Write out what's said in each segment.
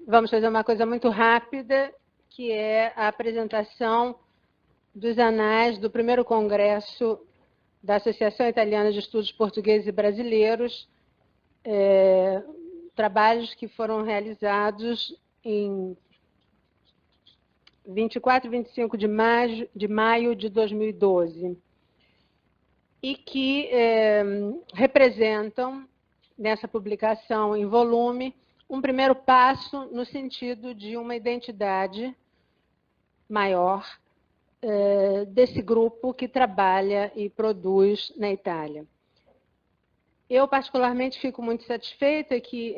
vamos fazer uma coisa muito rápida, que é a apresentação dos anais do primeiro congresso da Associação Italiana de Estudos Portugueses e Brasileiros, trabalhos que foram realizados em 24 e 25 de maio de 2012, e que representam, nessa publicação em volume, um primeiro passo no sentido de uma identidade maior desse grupo que trabalha e produz na Itália. Eu, particularmente, fico muito satisfeita que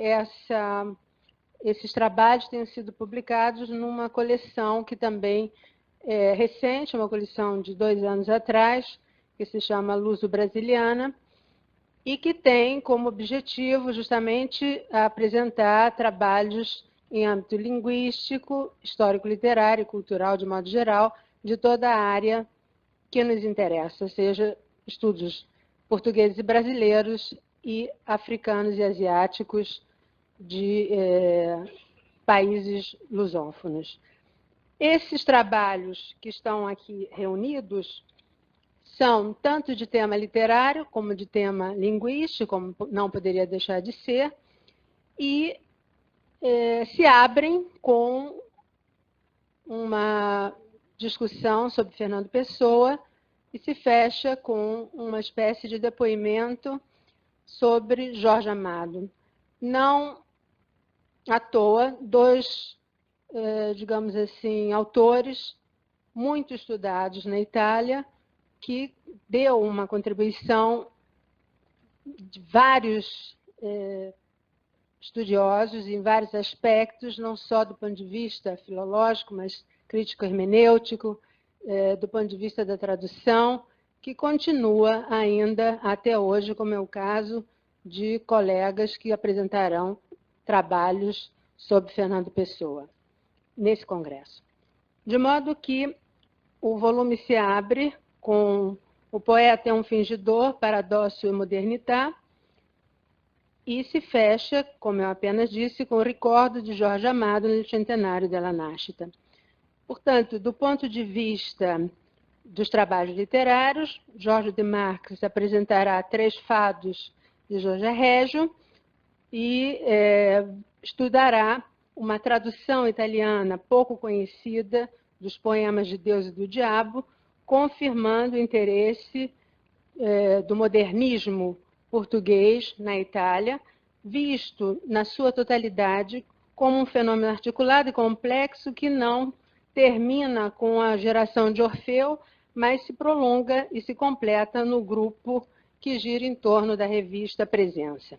esses trabalhos tenham sido publicados numa coleção que também é recente, uma coleção de 2 anos atrás, que se chama Luso-Brasiliana, e que tem como objetivo justamente apresentar trabalhos em âmbito linguístico, histórico-literário e cultural, de modo geral, de toda a área que nos interessa, seja estudos portugueses e brasileiros e africanos e asiáticos de países lusófonos. Esses trabalhos que estão aqui reunidos são tanto de tema literário como de tema linguístico, como não poderia deixar de ser, e se abrem com uma discussão sobre Fernando Pessoa e se fecha com uma espécie de depoimento sobre Jorge Amado. Não à toa, 2, digamos assim, autores muito estudados na Itália, que deu uma contribuição de vários estudiosos em vários aspectos, não só do ponto de vista filológico, mas crítico-hermenêutico, do ponto de vista da tradução, que continua ainda até hoje, como é o caso de colegas que apresentarão trabalhos sobre Fernando Pessoa nesse congresso. De modo que o volume se abre com O Poeta é um Fingidor, Paradócio e Modernità, e se fecha, como eu apenas disse, com o Ricordo de Jorge Amado no centenário della Nascita. Portanto, do ponto de vista dos trabalhos literários, Jorge de Marques apresentará 3 fados de Jorge Régio e estudará uma tradução italiana pouco conhecida dos poemas de Deus e do Diabo, confirmando o interesse do modernismo português na Itália, visto na sua totalidade como um fenômeno articulado e complexo que não termina com a geração de Orfeu, mas se prolonga e se completa no grupo que gira em torno da revista Presença.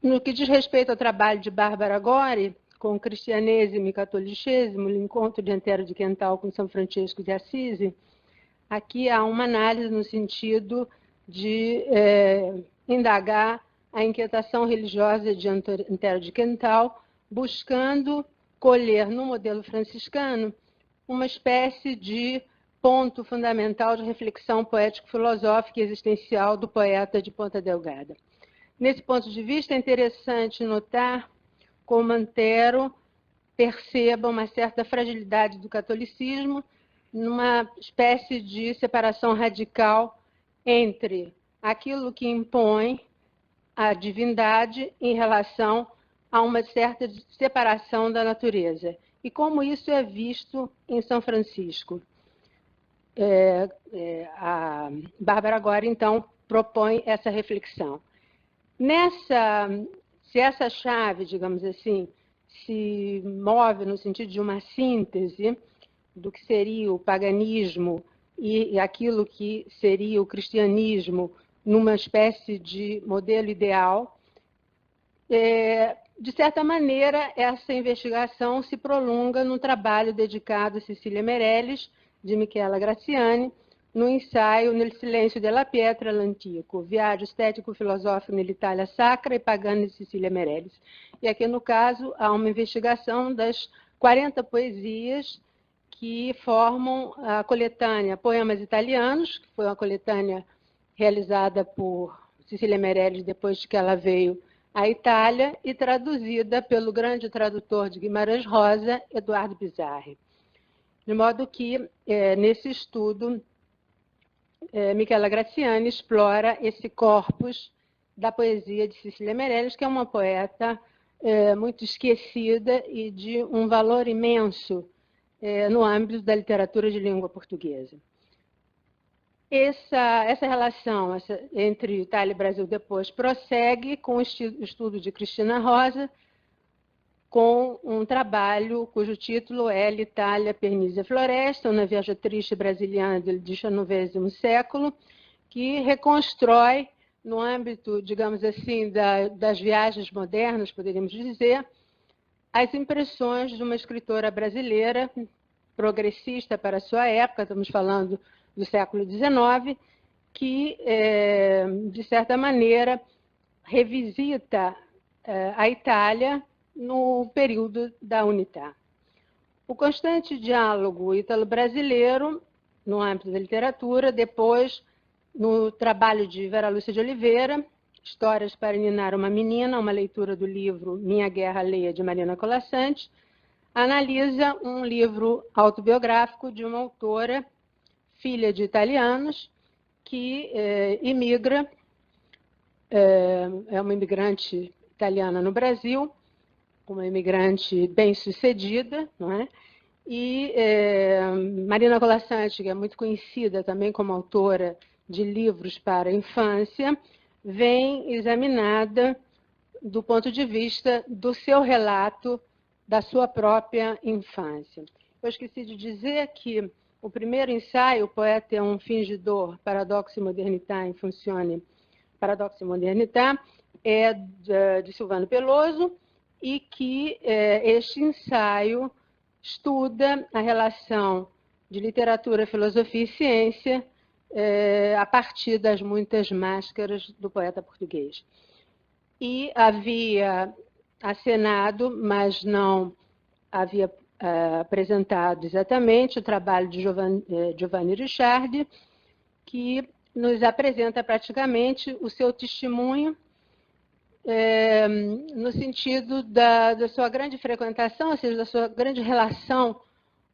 No que diz respeito ao trabalho de Bárbara Gori, com o Cristianesimo e Catolicismo, o encontro de Antero de Quental com São Francisco de Assisi, aqui há uma análise no sentido de indagar a inquietação religiosa de Antero de Quental, buscando colher no modelo franciscano uma espécie de ponto fundamental de reflexão poético-filosófica e existencial do poeta de Ponta Delgada. Nesse ponto de vista, é interessante notar como Antero perceba uma certa fragilidade do catolicismo numa espécie de separação radical entre aquilo que impõe a divindade em relação a uma certa separação da natureza. E como isso é visto em São Francisco. A Bárbara agora, então, propõe essa reflexão. Se essa chave, digamos assim, se move no sentido de uma síntese do que seria o paganismo e aquilo que seria o cristianismo numa espécie de modelo ideal, de certa maneira, essa investigação se prolonga num trabalho dedicado a Cecília Meirelles, de Michela Graziani, no ensaio Nel silenzio della pietra l'antico, viaggio estético-filosófico nell'Italia sacra e pagana de Cecília Meirelles. E aqui, no caso, há uma investigação das 40 poesias que formam a coletânea Poemas Italianos, que foi uma coletânea realizada por Cecília Meirelles depois que ela veio à Itália e traduzida pelo grande tradutor de Guimarães Rosa, Eduardo Pizarri. De modo que, nesse estudo, Michela Graziani explora esse corpus da poesia de Cecília Meirelles, que é uma poeta muito esquecida e de um valor imenso no âmbito da literatura de língua portuguesa. Essa relação entre Itália e Brasil depois prossegue com o estudo de Cristina Rosa, com um trabalho cujo título é L'Italia Pernísia Floresta, una viagem triste brasiliana do XIX século, que reconstrói, no âmbito, digamos assim, das viagens modernas, poderíamos dizer, as impressões de uma escritora brasileira, progressista para a sua época, estamos falando do século XIX, que, de certa maneira, revisita a Itália no período da Unità. O constante diálogo ítalo-brasileiro, no âmbito da literatura, depois, no trabalho de Vera Lúcia de Oliveira, Histórias para Ninar uma Menina, uma leitura do livro Minha Guerra Alheia, de Marina Colasanti, analisa um livro autobiográfico de uma autora, filha de italianos, que imigra, é uma imigrante italiana no Brasil, uma imigrante bem-sucedida, não é? E Marina Colasanti, que é muito conhecida também como autora de livros para a infância, vem examinada do ponto de vista do seu relato da sua própria infância. Eu esqueci de dizer que o primeiro ensaio, O Poeta é um Fingidor, Paradoxo e Modernità em Funzione, Paradoxo e Modernità, é de Silvano Peloso, e que este ensaio estuda a relação de literatura, filosofia e ciência a partir das muitas máscaras do poeta português. E havia acenado, mas não havia apresentado exatamente o trabalho de Giovanni Ricciardi, que nos apresenta praticamente o seu testemunho no sentido da sua grande frequentação, ou seja, da sua grande relação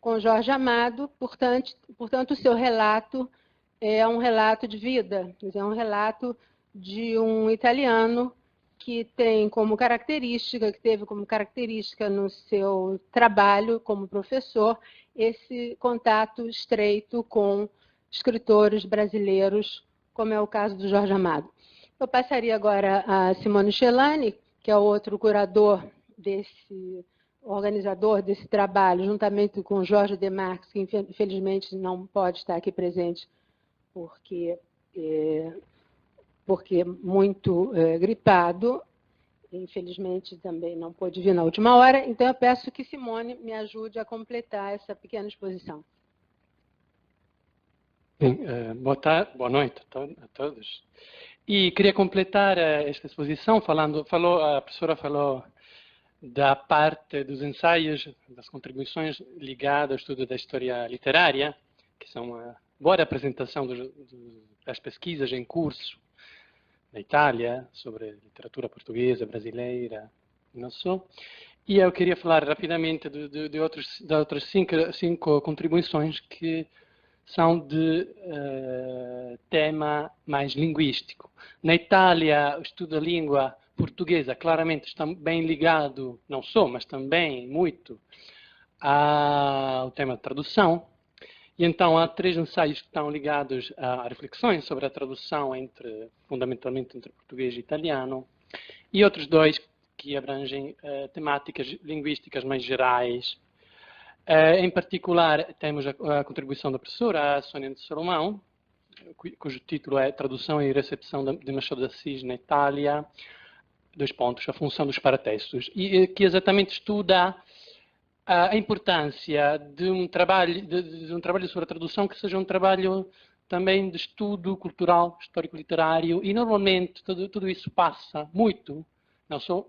com Jorge Amado, portanto, o seu relato é um relato de vida, é um relato de um italiano que tem como característica, que teve como característica no seu trabalho como professor, esse contato estreito com escritores brasileiros, como é o caso do Jorge Amado. Eu passaria agora a Simone Celani, que é o outro curador organizador desse trabalho, juntamente com Jorge Demarques, que infelizmente não pode estar aqui presente porque muito gripado, infelizmente também não pôde vir na última hora, então eu peço que Simone me ajude a completar essa pequena exposição. Bem, boa noite a todos. E queria completar esta exposição a professora falou da parte dos ensaios, das contribuições ligadas ao estudo da história literária, que são uma boa apresentação das pesquisas em curso na Itália sobre literatura portuguesa, brasileira, não só. E eu queria falar rapidamente de outras cinco contribuições que são de tema mais linguístico. Na Itália, o estudo da língua portuguesa claramente está bem ligado, não só, mas também muito ao tema de tradução. E então há 3 ensaios que estão ligados a reflexões sobre a tradução fundamentalmente entre português e italiano, e outros 2 que abrangem temáticas linguísticas mais gerais. Em particular, temos a contribuição da professora Sônia de Salomão, cujo título é Tradução e Recepção de Machado de Assis na Itália, a função dos paratextos, e que exatamente estuda a importância de um trabalho sobre a tradução que seja um trabalho também de estudo cultural, histórico-literário, e normalmente tudo isso passa muito, não só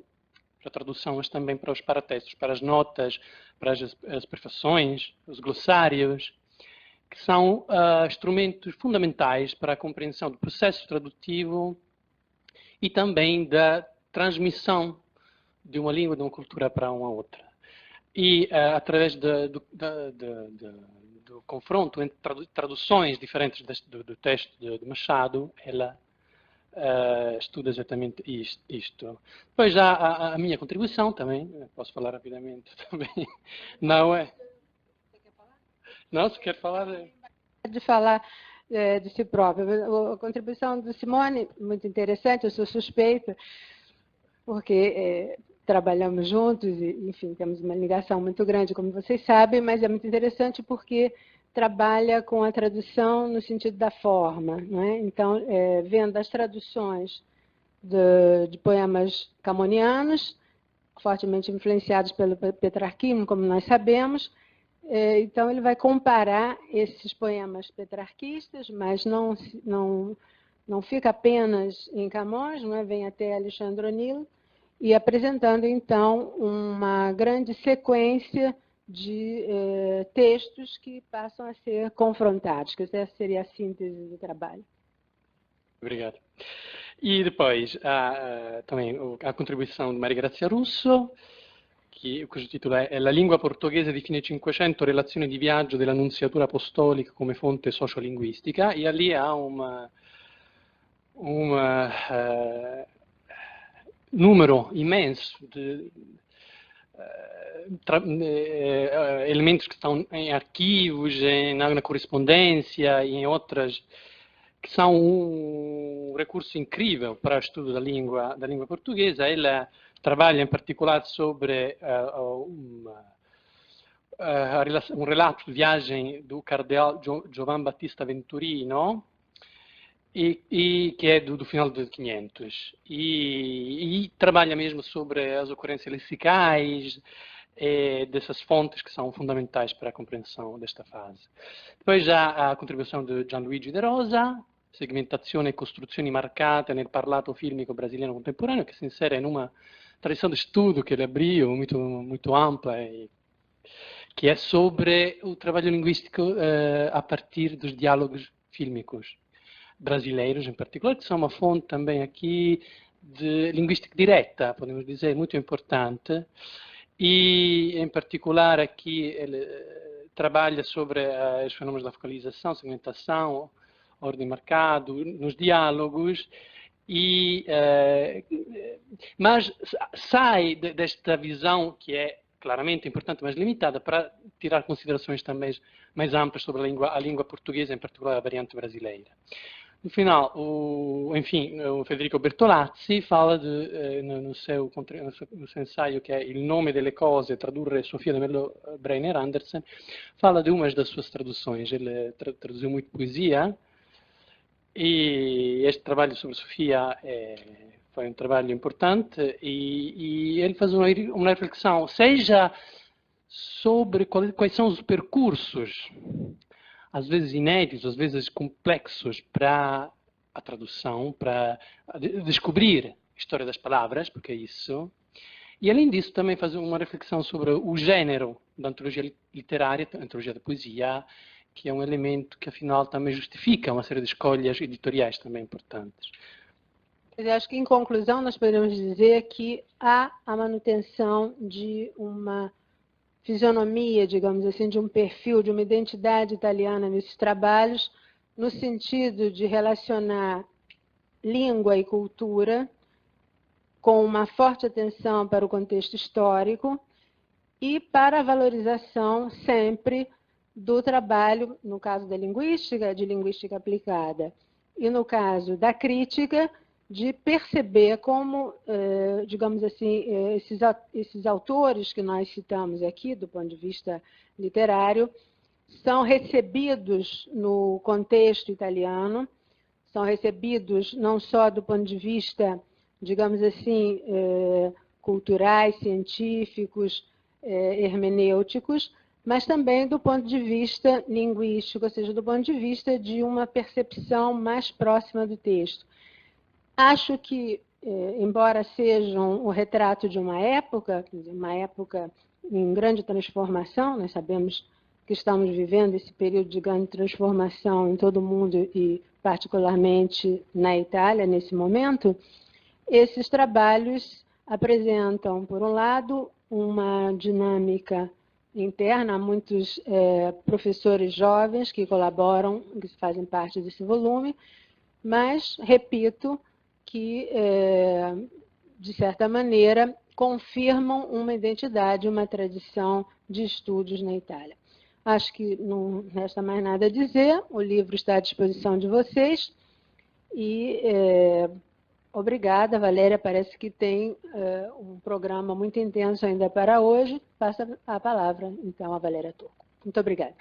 para a tradução, mas também para os paratextos, para as notas, para as prefações, os glossários, que são instrumentos fundamentais para a compreensão do processo tradutivo e também da transmissão de uma língua, de uma cultura para uma outra. E através do confronto entre traduções diferentes do texto de Machado, ela estuda exatamente isto. Depois já a minha contribuição também, posso falar rapidamente também. Não é? Não, se quer falar... De falar de si próprio. A contribuição do Simone, muito interessante, eu sou suspeita, porque trabalhamos juntos e, enfim, temos uma ligação muito grande, como vocês sabem, mas é muito interessante porque trabalha com a tradução no sentido da forma, não é? Então, vendo as traduções de poemas camonianos, fortemente influenciados pelo petrarquismo, como nós sabemos, então ele vai comparar esses poemas petrarquistas, mas não fica apenas em Camões, não é? Vem até Alexandre O'Neill, e apresentando, então, uma grande sequência de textos que passam a ser confrontados, que essa seria a síntese do trabalho. Obrigado. E depois há também a contribuição de Maria Grazia Russo, cujo titolo è La lingua portoghese di fine Cinquecento, relazione di viaggio dell'annunziatura apostolica come fonte sociolinguistica, e lì ha un numero immenso de elementos que estão em arquivos, na correspondência e em outras, que são um recurso incrível para o estudo da língua portuguesa. Ela trabalha em particular sobre um relato de viagem do cardeal Giovan Battista Venturino, que é do final de 500, e trabalha mesmo sobre as ocorrências lexicais, dessas fontes que são fundamentais para a compreensão desta fase. Depois já a contribuição de Gianluigi De Rosa, segmentazione e costruzioni marcate nel parlato filmico brasiliano contemporaneo, che si insere in una tradição de estudo que ele abriu, muito ampla, que é sobre o trabalho linguístico a partir dos diálogos fílmicos brasileiros, em particular, que são uma fonte também aqui de linguística direta, podemos dizer, muito importante. E, em particular, aqui ele trabalha sobre os fenômenos da focalização, segmentação, ordem marcado, nos diálogos, mas sai desta visão que é claramente importante, mas limitada, para tirar considerações também mais amplas sobre a língua portuguesa, em particular a variante brasileira. No final, o Federico Bertolazzi fala no seu ensaio, que é Il nome delle cose, tradurre Sofia de Mello Breiner Andersen, fala de umas das suas traduções. Ele traduziu muito poesia, e este trabalho sobre Sofia foi um trabalho importante, e ele faz uma reflexão, seja sobre quais são os percursos, às vezes inéditos, às vezes complexos, para a tradução, para descobrir a história das palavras, porque é isso. E, além disso, também faz uma reflexão sobre o gênero da antologia literária, a antologia da poesia, que é um elemento que, afinal, também justifica uma série de escolhas editoriais também importantes. Eu acho que, em conclusão, nós podemos dizer que há a manutenção de uma fisionomia, digamos assim, de um perfil, de uma identidade italiana nesses trabalhos, no sentido de relacionar língua e cultura com uma forte atenção para o contexto histórico e para a valorização sempre do trabalho, no caso da linguística, de linguística aplicada, e no caso da crítica, de perceber como, digamos assim, esses autores que nós citamos aqui, do ponto de vista literário, são recebidos no contexto italiano, são recebidos não só do ponto de vista, digamos assim, culturais, científicos, hermenêuticos, mas também do ponto de vista linguístico, ou seja, do ponto de vista de uma percepção mais próxima do texto. Acho que, embora sejam o retrato de uma época em grande transformação, nós sabemos que estamos vivendo esse período de grande transformação em todo o mundo e particularmente na Itália, nesse momento, Esses trabalhos apresentam, por um lado, uma dinâmica interna, há muitos professores jovens que colaboram, que fazem parte desse volume, mas, repito, que, de certa maneira, confirmam uma identidade, uma tradição de estudos na Itália. Acho que não resta mais nada a dizer, o livro está à disposição de vocês, e obrigada, Valéria, parece que tem um programa muito intenso ainda para hoje. Passa a palavra, então, a Valéria Turco. Muito obrigada.